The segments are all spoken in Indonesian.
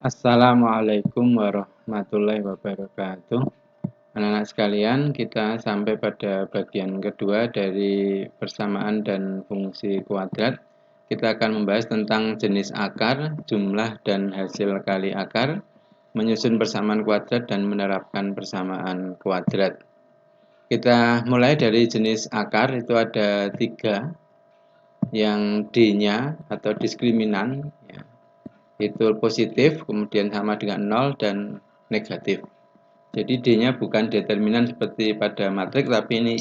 Assalamualaikum warahmatullahi wabarakatuh. Anak-anak sekalian, kita sampai pada bagian kedua dari persamaan dan fungsi kuadrat. Kita akan membahas tentang jenis akar, jumlah dan hasil kali akar, menyusun persamaan kuadrat dan menerapkan persamaan kuadrat. Kita mulai dari jenis akar, itu ada 3, yang D-nya atau diskriminan, itu positif, kemudian sama dengan 0 dan negatif. Jadi D-nya bukan determinan seperti pada matriks, tapi ini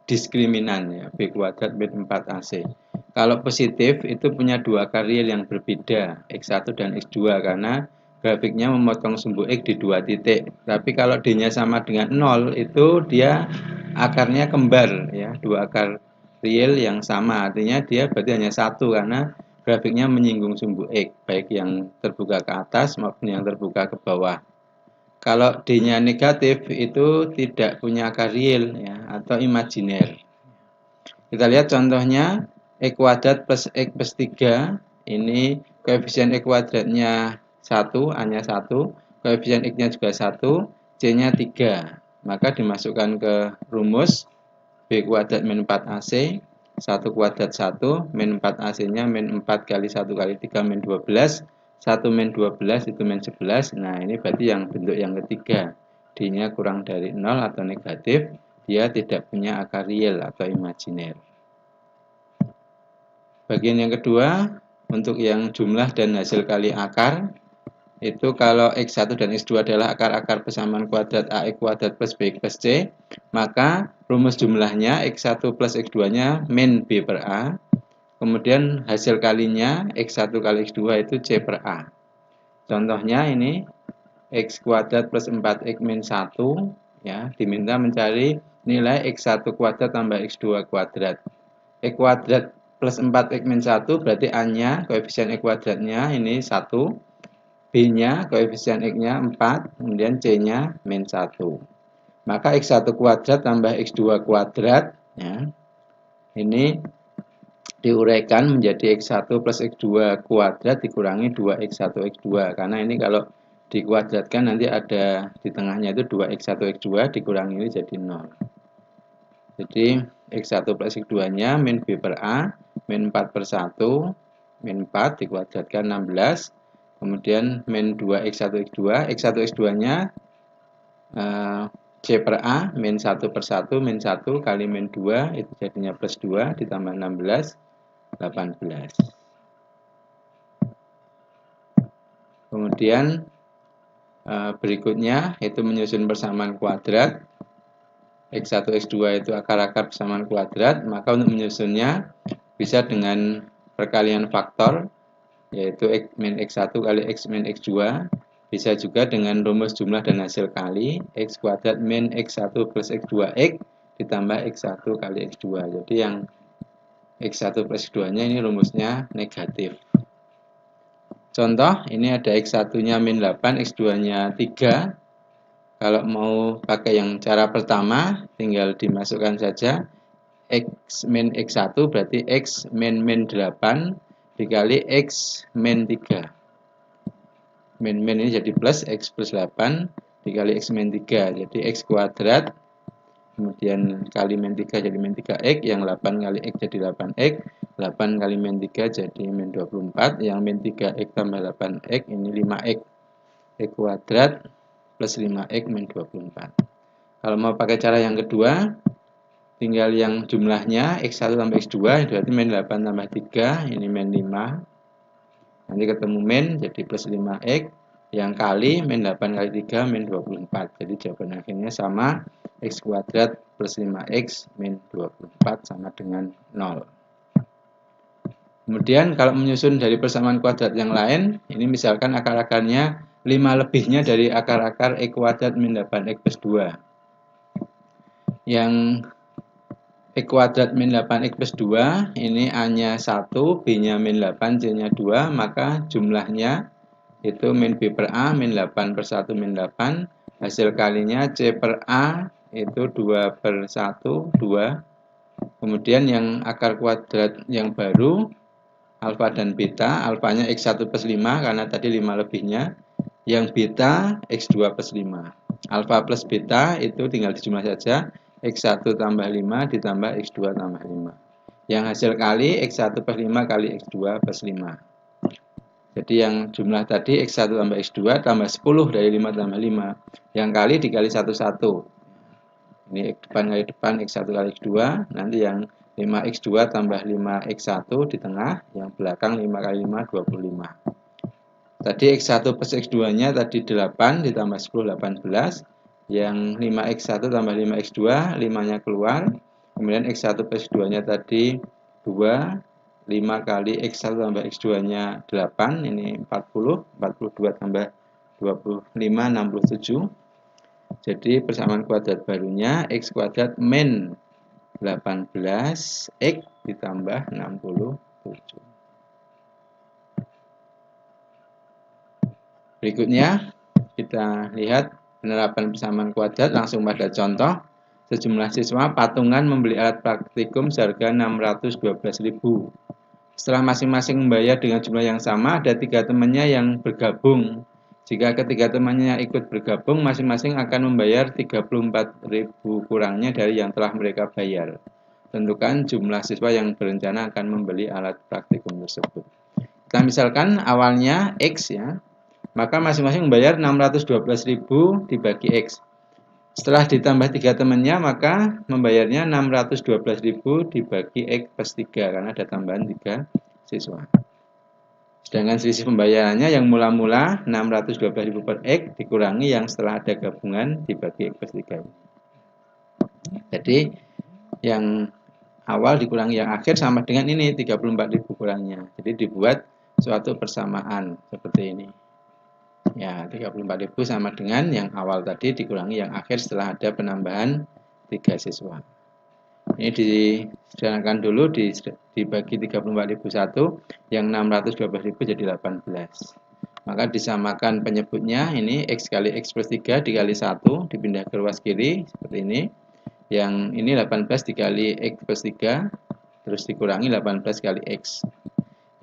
diskriminan, ya, B kuadrat min 4AC. Kalau positif itu punya dua akar real yang berbeda, X1 dan X2, karena grafiknya memotong sumbu X di 2 titik. Tapi kalau D-nya sama dengan 0 itu dia akarnya kembar, ya, dua akar real yang sama, artinya dia berarti hanya satu karena grafiknya menyinggung sumbu X, baik yang terbuka ke atas maupun yang terbuka ke bawah. Kalau D-nya negatif itu tidak punya akar real, ya, atau imajiner. Kita lihat contohnya X kuadrat plus X plus 3. Ini koefisien X kuadratnya 1, A-nya 1, koefisien X-nya juga 1, C-nya 3. Maka dimasukkan ke rumus B kuadrat min 4AC, 1 kuadrat 1, min 4AC-nya min 4 kali 1 kali 3 min 12, 1 min 12 itu min 11. Nah, ini berarti yang bentuk yang ketiga. D-nya kurang dari 0 atau negatif, dia tidak punya akar real atau imajiner. Bagian yang kedua, untuk yang jumlah dan hasil kali akar, itu kalau X1 dan X2 adalah akar-akar persamaan kuadrat AX kuadrat plus BX plus C, maka rumus jumlahnya X1 plus X2-nya min B per A, kemudian hasil kalinya X1 kali X2 itu C per A. Contohnya ini X kuadrat plus 4X min 1, ya, diminta mencari nilai X1 kuadrat tambah X2 kuadrat. X kuadrat plus 4X min 1 berarti A-nya, koefisien X kuadratnya ini 1, B-nya, koefisien X-nya 4, kemudian C-nya min 1. Maka X1 kuadrat tambah X2 kuadrat, ya, ini diuraikan menjadi X1 plus X2 kuadrat dikurangi 2X1 X2. Karena ini kalau dikuadratkan nanti ada di tengahnya itu 2X1 X2 dikurangi ini jadi 0. Jadi X1 plus X2-nya min B per A, min 4 per 1, min 4 dikuadratkan 16, kemudian min 2X1 X2, X1 X2-nya C per A, min 1 per 1, min 1 kali min 2, itu jadinya plus 2, ditambah 16, 18. Kemudian berikutnya itu menyusun persamaan kuadrat. X1, X2 itu akar-akar persamaan kuadrat, maka untuk menyusunnya bisa dengan perkalian faktor, yaitu X min X1 kali X min X2, bisa juga dengan rumus jumlah dan hasil kali, X kuadrat min X1 plus X2X ditambah X1 kali X2. Jadi yang X1 plus X2-nya ini rumusnya negatif. Contoh, ini ada X1-nya min 8, X2-nya 3. Kalau mau pakai yang cara pertama, tinggal dimasukkan saja X min X1 berarti X min 8 dikali X min 3. Min ini jadi plus X plus 8 dikali X min 3. Jadi X kuadrat, kemudian kali min 3 jadi min 3X, yang 8 kali X jadi 8X, 8 kali min 3 jadi min 24, yang min 3X tambah 8X ini 5X. X kuadrat plus 5X min 24. Kalau mau pakai cara yang kedua, tinggal yang jumlahnya X1 tambah X2, berarti min 8 tambah 3, ini min 5. Nanti ketemu min, jadi plus 5X, yang kali min 8 kali 3, min 24. Jadi jawaban akhirnya sama, X kuadrat plus 5X min 24 sama dengan 0. Kemudian kalau menyusun dari persamaan kuadrat yang lain, ini misalkan akar-akarnya 5 lebihnya dari akar-akar X kuadrat min 8X plus 2. Yang X kuadrat min 8X plus 2, ini A-nya 1, B-nya min 8, C-nya 2, maka jumlahnya itu min B per A, min 8 per 1, min 8. Hasil kalinya C per A itu 2 per 1, 2. Kemudian yang akar kuadrat yang baru, alfa dan beta. Alfanya X1 plus 5 karena tadi 5 lebihnya. Yang beta X2 plus 5. Alfa plus beta itu tinggal dijumlah saja. X1 tambah 5 ditambah X2 tambah 5. Yang hasil kali X1 plus 5 kali X2 plus 5. Jadi yang jumlah tadi X1 tambah X2 tambah 10 dari 5 tambah 5. Yang kali dikali 1, 1. Ini depan kali depan X1 kali X2. Nanti yang 5X2 tambah 5X1 di tengah. Yang belakang 5 kali 5, 25. Tadi X1 plus X2-nya tadi 8 ditambah 10, 18. Yang 5X1 tambah 5X2, 5-nya keluar. Kemudian X1 plus X2-nya tadi 2. 5 kali X1 tambah X2-nya 8. Ini 40. 42 tambah 25, 67. Jadi persamaan kuadrat barunya X kuadrat min 18 X ditambah 67. Berikutnya kita lihat penerapan persamaan kuadrat langsung pada contoh. Sejumlah siswa patungan membeli alat praktikum seharga 612.000. Setelah masing-masing membayar dengan jumlah yang sama, ada 3 temannya yang bergabung. Jika ketiga temannya ikut bergabung, masing-masing akan membayar 34.000 kurangnya dari yang telah mereka bayar. Tentukan jumlah siswa yang berencana akan membeli alat praktikum tersebut. Kita misalkan awalnya X ya. Maka masing-masing membayar 612.000 dibagi X. Setelah ditambah 3 temannya, maka membayarnya 612.000 dibagi X plus 3, karena ada tambahan 3 siswa. Sedangkan selisih pembayarannya yang mula-mula 612.000 per X dikurangi yang setelah ada gabungan dibagi X plus 3. Jadi yang awal dikurangi yang akhir sama dengan ini, 34.000 kurangnya. Jadi dibuat suatu persamaan seperti ini. Ya, 34.000 sama dengan yang awal tadi dikurangi yang akhir setelah ada penambahan 3 siswa. Ini disederhanakan dulu, dibagi 34.001, yang 612.000 jadi 18. Maka disamakan penyebutnya, ini X kali X plus 3 dikali 1, dipindah ke ruas kiri, seperti ini. Yang ini 18 dikali X plus 3, terus dikurangi 18 kali X.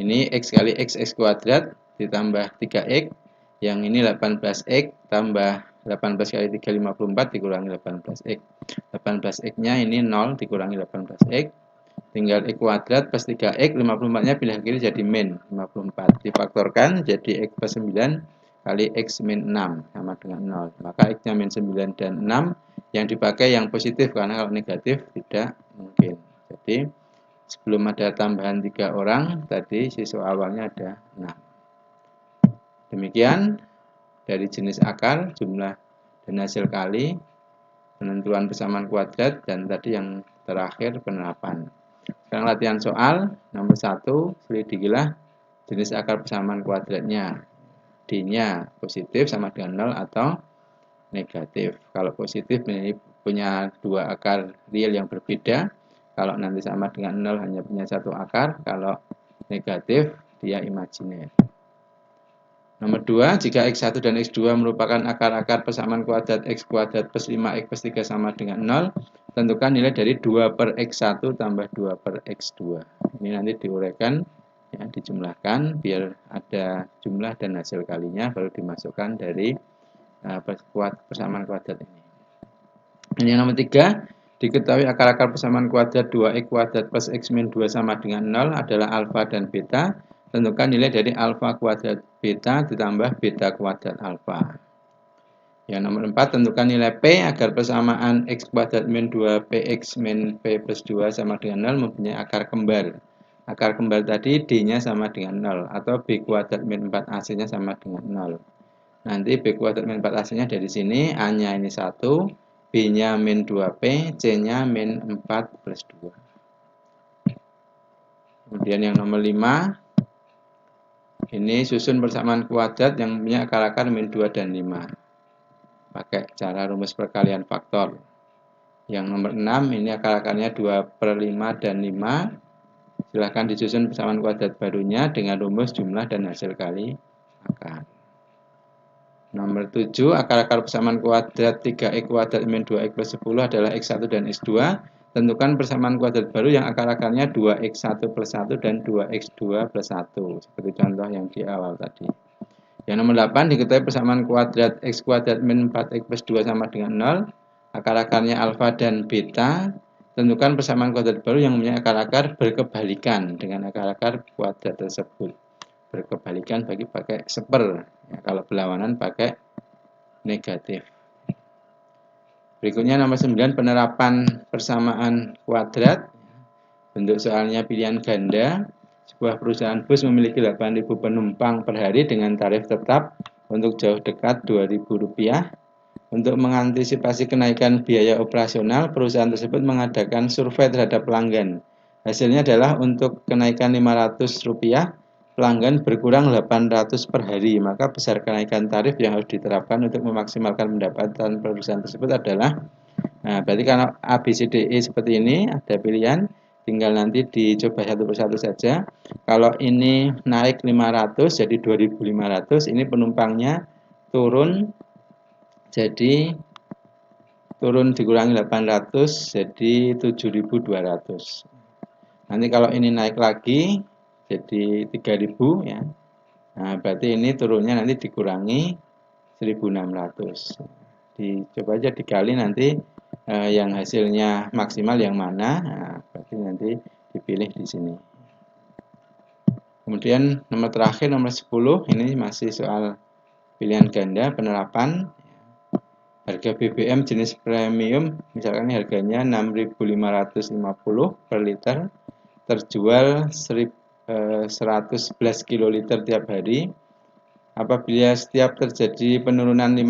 Ini X kali X kuadrat ditambah 3X. Yang ini 18X tambah 18 kali 3, 54 dikurangi 18X. 18X-nya ini 0 dikurangi 18X. Tinggal X kuadrat plus 3X, 54-nya pindah kiri jadi min 54. Difaktorkan jadi X plus 9 kali X min 6 sama dengan 0. Maka X-nya min 9 dan 6 yang dipakai yang positif, karena kalau negatif tidak mungkin. Jadi sebelum ada tambahan 3 orang, tadi siswa awalnya ada 6. Demikian dari jenis akar, jumlah dan hasil kali, penentuan persamaan kuadrat, dan tadi yang terakhir penerapan. Sekarang latihan soal nomor 1, selidikilah jenis akar persamaan kuadratnya. D-nya positif sama dengan 0 atau negatif. Kalau positif ini punya 2 akar real yang berbeda. Kalau nanti sama dengan 0 hanya punya 1 akar. Kalau negatif dia imajiner. Nomor 2, jika X1 dan X2 merupakan akar-akar persamaan kuadrat X kuadrat plus 5X plus 3 sama dengan 0, tentukan nilai dari 2 per X1 tambah 2 per X2. Ini nanti diuraikan, ya, dijumlahkan, biar ada jumlah dan hasil kalinya, baru dimasukkan dari persamaan kuadrat ini. Ini yang nomor 3, diketahui akar-akar persamaan kuadrat 2X kuadrat plus X min 2 sama dengan 0 adalah alfa dan beta. Tentukan nilai dari alfa kuadrat beta ditambah beta kuadrat alfa. Yang nomor 4, tentukan nilai P agar persamaan X kuadrat min 2PX min P plus 2 sama dengan 0 mempunyai akar kembar. Akar kembar tadi D-nya sama dengan 0, atau B kuadrat min 4AC-nya sama dengan 0. Nanti B kuadrat min 4AC-nya dari sini, A-nya ini 1, B-nya min 2P, C-nya min 4 plus 2. Kemudian yang nomor 5, ini susun persamaan kuadrat yang punya akar-akar min 2 dan 5. Pakai cara rumus perkalian faktor. Yang nomor 6, ini akar-akarnya 2 per 5 dan 5. Silahkan disusun persamaan kuadrat barunya dengan rumus jumlah dan hasil kali akar. Nomor 7, akar-akar persamaan kuadrat 3X kuadrat min 2X plus 10 adalah X1 dan X2. tentukan persamaan kuadrat baru yang akar-akarnya 2x1 plus 1 dan 2x2 plus 1. Seperti contoh yang di awal tadi. Yang nomor 8, diketahui persamaan kuadrat x kuadrat min 4x plus 2 sama dengan 0. Akar-akarnya alfa dan beta. Tentukan persamaan kuadrat baru yang mempunyai akar-akar berkebalikan dengan akar-akar kuadrat tersebut. Berkebalikan bagi pakai seper. Ya, kalau berlawanan pakai negatif. Berikutnya nomor 9, penerapan persamaan kuadrat. Bentuk soalnya pilihan ganda. Sebuah perusahaan bus memiliki 8.000 penumpang per hari dengan tarif tetap untuk jauh dekat Rp2.000. Untuk mengantisipasi kenaikan biaya operasional, perusahaan tersebut mengadakan survei terhadap pelanggan. Hasilnya adalah untuk kenaikan Rp500, pelanggan berkurang 800 per hari. Maka besar kenaikan tarif yang harus diterapkan untuk memaksimalkan pendapatan perusahaan tersebut adalah, nah berarti karena A, B, C, D, E seperti ini, ada pilihan. Tinggal nanti dicoba satu persatu saja. Kalau ini naik 500 jadi 2.500, ini penumpangnya turun dikurangi 800 jadi 7.200. Nanti kalau ini naik lagi jadi 3.000 ya. Nah, berarti ini turunnya nanti dikurangi 1.600. Dicoba aja dikali nanti yang hasilnya maksimal yang mana, nah, berarti nanti dipilih di sini. Kemudian nomor terakhir, nomor 10, ini masih soal pilihan ganda penerapan. Harga BBM jenis premium, misalkan ini harganya 6.550 per liter, terjual 111 kiloliter tiap hari. Apabila setiap terjadi penurunan 50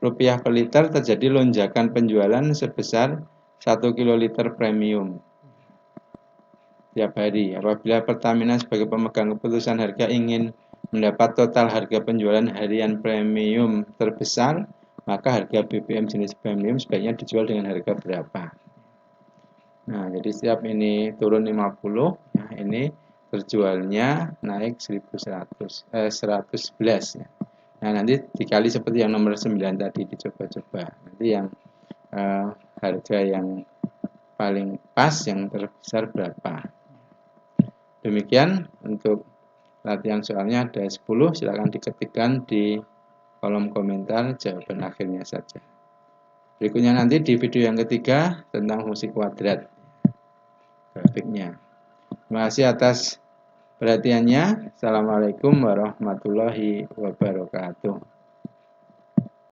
rupiah per liter, terjadi lonjakan penjualan sebesar 1 kiloliter premium tiap hari. Apabila Pertamina sebagai pemegang keputusan harga ingin mendapat total harga penjualan harian premium terbesar, maka harga BBM jenis premium sebaiknya dijual dengan harga berapa. Nah, jadi setiap ini turun 50, nah ini terjualnya naik 111 ya. Nah, nanti dikali seperti yang nomor 9 tadi, dicoba-coba. Nanti yang harga yang paling pas, yang terbesar berapa. Demikian untuk latihan soalnya ada 10, silakan diketikkan di kolom komentar jawaban akhirnya saja. Berikutnya nanti di video yang ketiga tentang fungsi kuadrat grafiknya. Terima kasih atas perhatiannya. Assalamualaikum warahmatullahi wabarakatuh.